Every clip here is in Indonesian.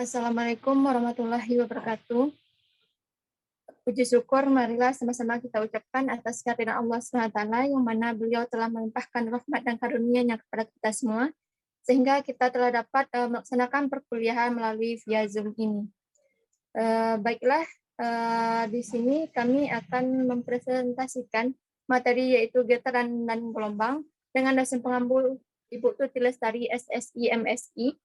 Assalamualaikum warahmatullahi wabarakatuh. Puji syukur marilah sama-sama kita ucapkan atas kehadiran Allah SWT yang mana beliau telah melimpahkan rahmat dan karunia-Nya kepada kita semua, sehingga kita telah dapat melaksanakan perkuliahan melalui via Zoom ini. Baiklah, di sini kami akan mempresentasikan materi yaitu getaran dan gelombang dengan dosen pengambil Ibu Tuti Lestari, SSI, MSI.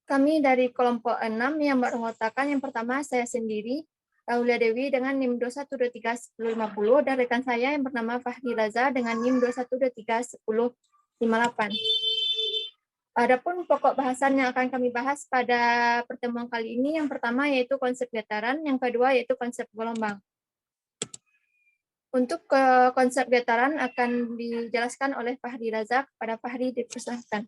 Kami dari kelompok 6 yang beranggotakan yang pertama saya sendiri, Aulia Dewi dengan NIM 21231050 dan rekan saya yang bernama Fahri Raza dengan NIM 21231058. Adapun pokok bahasan yang akan kami bahas pada pertemuan kali ini yang pertama yaitu konsep getaran, yang kedua yaitu konsep gelombang. Untuk konsep getaran akan dijelaskan oleh Fahri Raza. Kepada Fahri dipersilahkan.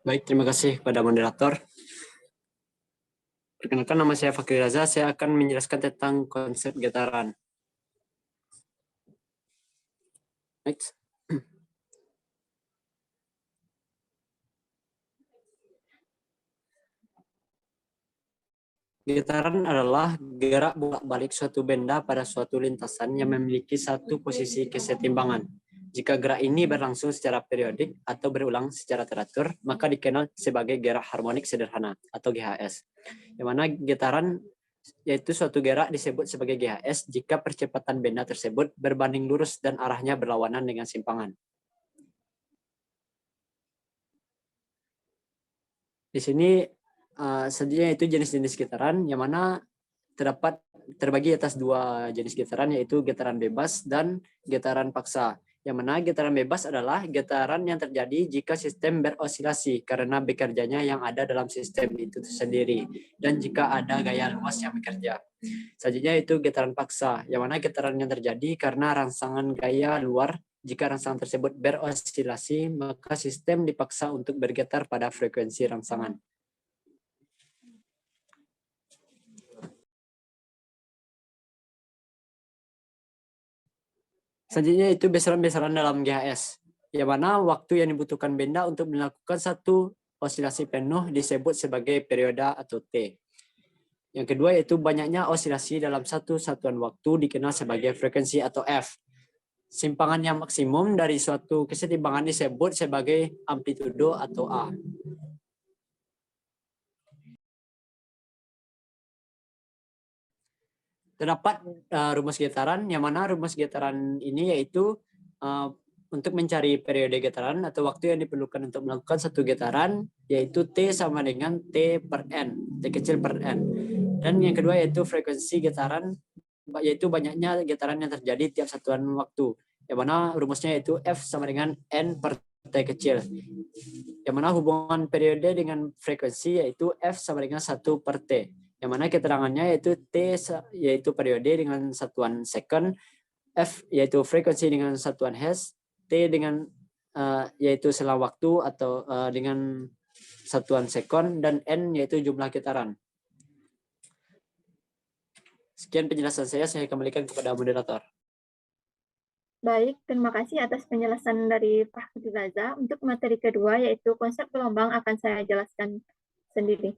Baik, terima kasih kepada moderator. Perkenalkan, nama saya Fakri Raza. Saya akan menjelaskan tentang konsep getaran. Next. Getaran adalah gerak bolak-balik suatu benda pada suatu lintasan yang memiliki satu posisi kesetimbangan. Jika gerak ini berlangsung secara periodik atau berulang secara teratur, maka dikenal sebagai gerak harmonik sederhana atau GHS. Yang mana getaran yaitu suatu gerak disebut sebagai GHS jika percepatan benda tersebut berbanding lurus dan arahnya berlawanan dengan simpangan. Di sini selanjutnya itu jenis-jenis getaran yang mana terbagi atas dua jenis getaran, yaitu getaran bebas dan getaran paksa. Yang mana getaran bebas adalah getaran yang terjadi jika sistem berosilasi karena bekerjanya yang ada dalam sistem itu sendiri dan jika ada gaya luas yang bekerja. Selanjutnya itu getaran paksa, yang mana getaran yang terjadi karena rangsangan gaya luar. Jika rangsangan tersebut berosilasi, maka sistem dipaksa untuk bergetar pada frekuensi rangsangan. Selanjutnya itu besaran-besaran dalam GHS, yang mana waktu yang dibutuhkan benda untuk melakukan satu osilasi penuh disebut sebagai periode atau T. Yang kedua yaitu banyaknya osilasi dalam satu satuan waktu dikenal sebagai frekuensi atau F. Simpangan yang maksimum dari suatu kesetimbangan disebut sebagai amplitudo atau A. Terdapat rumus getaran, yang mana rumus getaran ini yaitu untuk mencari periode getaran atau waktu yang diperlukan untuk melakukan satu getaran, yaitu T sama dengan T per N, T kecil per N. Dan yang kedua yaitu frekuensi getaran, yaitu banyaknya getaran yang terjadi tiap satuan waktu, yang mana rumusnya yaitu F sama dengan N per T kecil. Yang mana hubungan periode dengan frekuensi yaitu F sama dengan 1 per T. Yang mana keterangannya yaitu T yaitu periode dengan satuan second, F yaitu frekuensi dengan satuan hertz, T dengan yaitu selang waktu atau dengan satuan sekon, dan N yaitu jumlah getaran. Sekian penjelasan saya kembalikan kepada moderator. Baik, terima kasih atas penjelasan dari Pak Raza. Untuk materi kedua yaitu konsep gelombang akan saya jelaskan sendiri.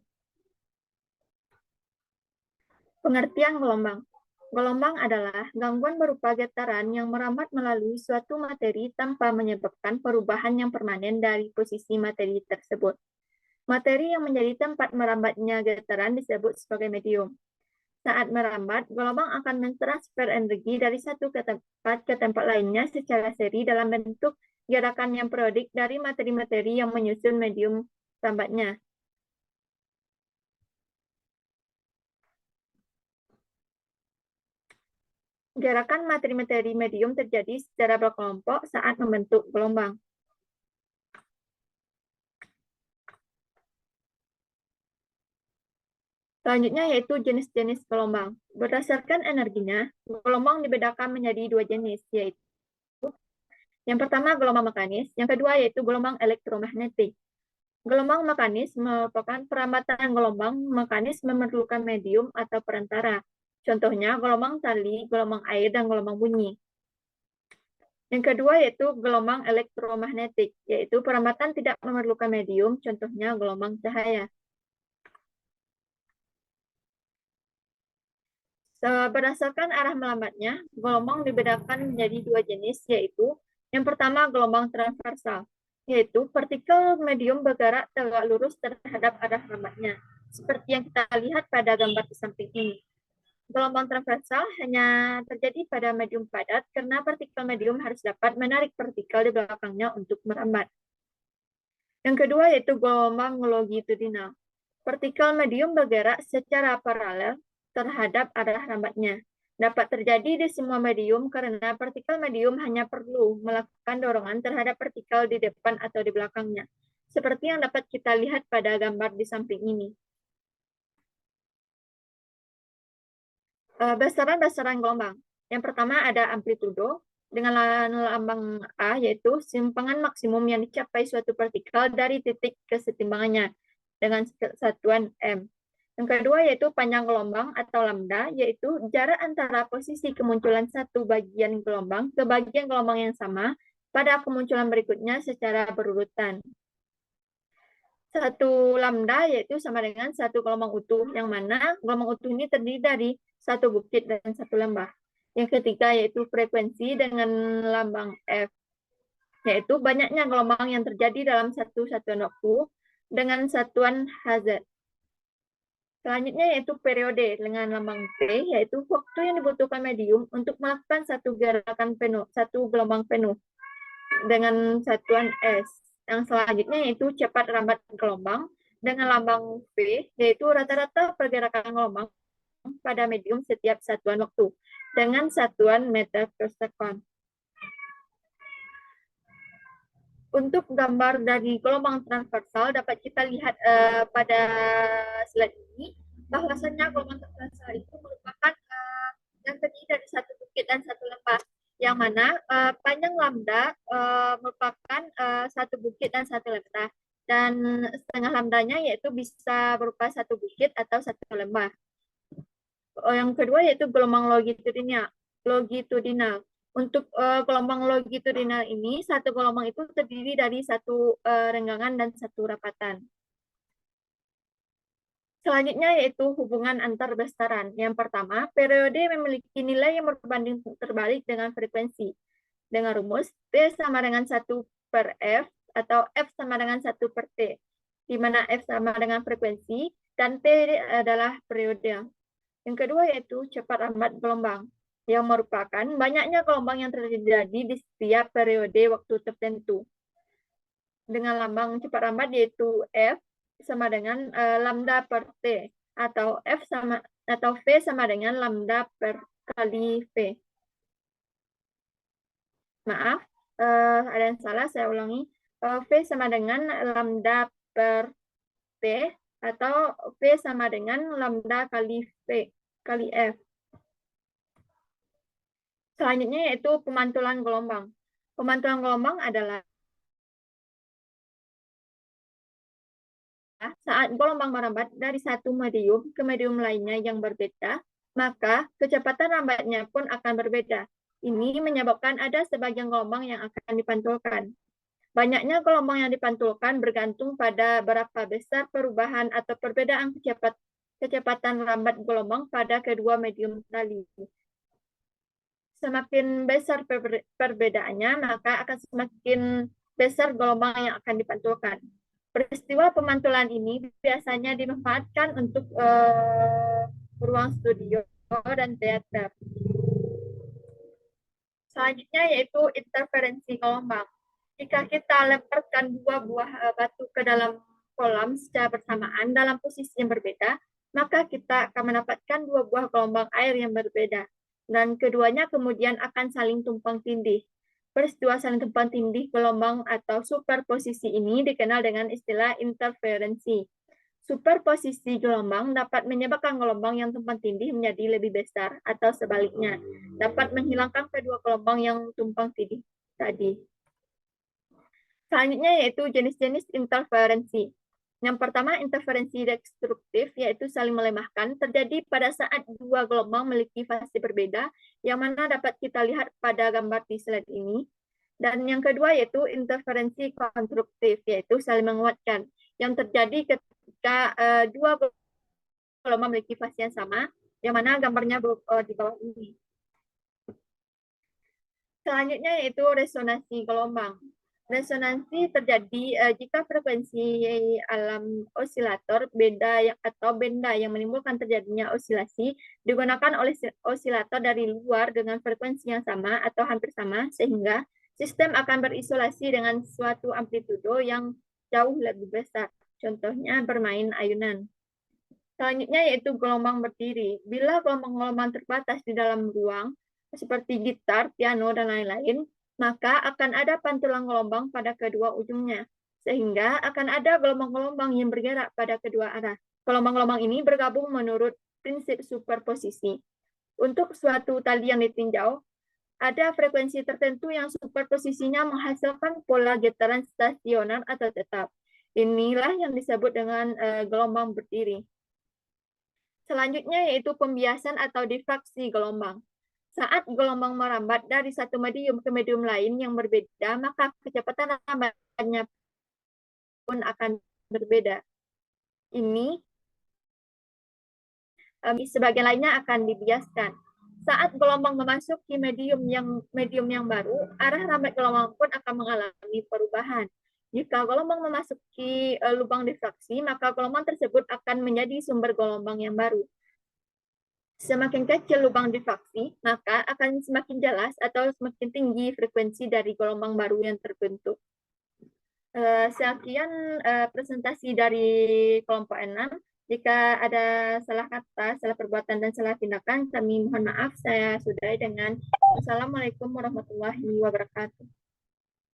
Pengertian gelombang. Gelombang adalah gangguan berupa getaran yang merambat melalui suatu materi tanpa menyebabkan perubahan yang permanen dari posisi materi tersebut. Materi yang menjadi tempat merambatnya getaran disebut sebagai medium. Saat merambat, gelombang akan mentransfer energi dari satu ke tempat lainnya secara seri dalam bentuk gerakan yang periodik dari materi-materi yang menyusun medium rambatnya. Gerakan materi-materi medium terjadi secara berkelompok saat membentuk gelombang. Selanjutnya yaitu jenis-jenis gelombang. Berdasarkan energinya, gelombang dibedakan menjadi dua jenis, yaitu yang pertama gelombang mekanis, yang kedua yaitu gelombang elektromagnetik. Gelombang mekanis merupakan perambatan gelombang mekanis memerlukan medium atau perantara. Contohnya gelombang tali, gelombang air, dan gelombang bunyi. Yang kedua yaitu gelombang elektromagnetik, yaitu perambatan tidak memerlukan medium, contohnya gelombang cahaya. Berdasarkan arah melambatnya, gelombang dibedakan menjadi dua jenis, yaitu yang pertama gelombang transversal, yaitu partikel medium bergerak tegak lurus terhadap arah lambatnya, seperti yang kita lihat pada gambar di samping ini. Gelombang transversal hanya terjadi pada medium padat karena partikel medium harus dapat menarik partikel di belakangnya untuk merambat. Yang kedua yaitu gelombang longitudinal. Partikel medium bergerak secara paralel terhadap arah rambatnya. Dapat terjadi di semua medium karena partikel medium hanya perlu melakukan dorongan terhadap partikel di depan atau di belakangnya. Seperti yang dapat kita lihat pada gambar di samping ini. Besaran-besaran gelombang. Yang pertama ada amplitudo dengan lambang A, yaitu simpangan maksimum yang dicapai suatu partikel dari titik kesetimbangannya dengan satuan M. Yang kedua yaitu panjang gelombang atau lambda, yaitu jarak antara posisi kemunculan satu bagian gelombang ke bagian gelombang yang sama pada kemunculan berikutnya secara berurutan. Satu lambda yaitu sama dengan satu gelombang utuh, yang mana gelombang utuh ini terdiri dari satu bukit dan satu lembah. Yang ketiga yaitu frekuensi dengan lambang F, yaitu banyaknya gelombang yang terjadi dalam satu satuan waktu dengan satuan Hz. Selanjutnya yaitu periode dengan lambang P, yaitu waktu yang dibutuhkan medium untuk melakukan satu gerakan penuh, satu gelombang penuh dengan satuan S. Yang selanjutnya yaitu cepat rambat gelombang dengan lambang V, yaitu rata-rata pergerakan gelombang pada medium setiap satuan waktu dengan satuan meter per second. Untuk gambar dari gelombang transversal dapat kita lihat pada slide ini, bahwasanya gelombang transversal itu merupakan yang terdiri dari satu bukit dan satu lembah, yang mana panjang lambda merupakan satu bukit dan satu lembah, dan setengah lambdanya yaitu bisa berupa satu bukit atau satu lembah. Yang kedua yaitu gelombang longitudinal. Untuk gelombang longitudinal ini, satu gelombang itu terdiri dari satu renggangan dan satu rapatan. Selanjutnya yaitu hubungan antar besaran. Yang pertama, periode memiliki nilai yang berbanding terbalik dengan frekuensi. Dengan rumus T sama dengan 1 per F atau F sama dengan 1 per T, di mana F sama dengan frekuensi dan T adalah periode. Yang kedua yaitu cepat rambat gelombang, yang merupakan banyaknya gelombang yang terjadi di setiap periode waktu tertentu. Dengan lambang cepat rambat yaitu F sama dengan lambda per T, atau V sama dengan lambda per kali V. Maaf, ada yang salah, saya ulangi. V sama dengan lambda per T, atau V sama dengan lambda kali V kali F. Selanjutnya yaitu pemantulan gelombang. Pemantulan gelombang adalah saat gelombang merambat dari satu medium ke medium lainnya yang berbeda, maka kecepatan rambatnya pun akan berbeda. Ini menyebabkan ada sebagian gelombang yang akan dipantulkan. Banyaknya gelombang yang dipantulkan bergantung pada berapa besar perubahan atau perbedaan kecepatan rambat gelombang pada kedua medium tadi. Semakin besar perbedaannya, maka akan semakin besar gelombang yang akan dipantulkan. Peristiwa pemantulan ini biasanya dimanfaatkan untuk ruang studio dan teater. Selanjutnya yaitu interferensi gelombang. Jika kita lemparkan dua buah batu ke dalam kolam secara bersamaan dalam posisi yang berbeda, maka kita akan mendapatkan dua buah gelombang air yang berbeda, dan keduanya kemudian akan saling tumpang tindih. Peristiwa saling tumpang tindih gelombang atau superposisi ini dikenal dengan istilah interferensi. Superposisi gelombang dapat menyebabkan gelombang yang tumpang tindih menjadi lebih besar, atau sebaliknya, dapat menghilangkan kedua gelombang yang tumpang tindih tadi. Selanjutnya yaitu jenis-jenis interferensi. Yang pertama, interferensi destruktif, yaitu saling melemahkan, terjadi pada saat dua gelombang memiliki fase berbeda, yang mana dapat kita lihat pada gambar di slide ini. Dan yang kedua yaitu interferensi konstruktif, yaitu saling menguatkan, yang terjadi ketika dua gelombang memiliki fase yang sama, yang mana gambarnya di bawah ini. Selanjutnya yaitu resonansi gelombang. Resonansi terjadi jika frekuensi alam osilator atau benda yang menimbulkan terjadinya osilasi digunakan oleh osilator dari luar dengan frekuensi yang sama atau hampir sama, sehingga sistem akan berisolasi dengan suatu amplitudo yang jauh lebih besar. Contohnya bermain ayunan. Selanjutnya yaitu gelombang berdiri. Bila gelombang-gelombang terbatas di dalam ruang, seperti gitar, piano, dan lain-lain, maka akan ada pantulan gelombang pada kedua ujungnya, sehingga akan ada gelombang-gelombang yang bergerak pada kedua arah. Gelombang-gelombang ini bergabung menurut prinsip superposisi. Untuk suatu tali yang ditinjau, ada frekuensi tertentu yang superposisinya menghasilkan pola getaran stasioner atau tetap. Inilah yang disebut dengan gelombang berdiri. Selanjutnya yaitu pembiasan atau difraksi gelombang. Saat gelombang merambat dari satu medium ke medium lain yang berbeda, maka kecepatan rambatnya pun akan berbeda. Ini sebagian lainnya akan dibiaskan. Saat gelombang memasuki medium yang baru, arah rambat gelombang pun akan mengalami perubahan. Jika gelombang memasuki lubang difraksi, maka gelombang tersebut akan menjadi sumber gelombang yang baru. Semakin kecil lubang difraksi, maka akan semakin jelas atau semakin tinggi frekuensi dari gelombang baru yang terbentuk. Sekian presentasi dari kelompok 6. Jika ada salah kata, salah perbuatan, dan salah tindakan, kami mohon maaf. Saya sudahi dengan Wassalamualaikum warahmatullahi wabarakatuh.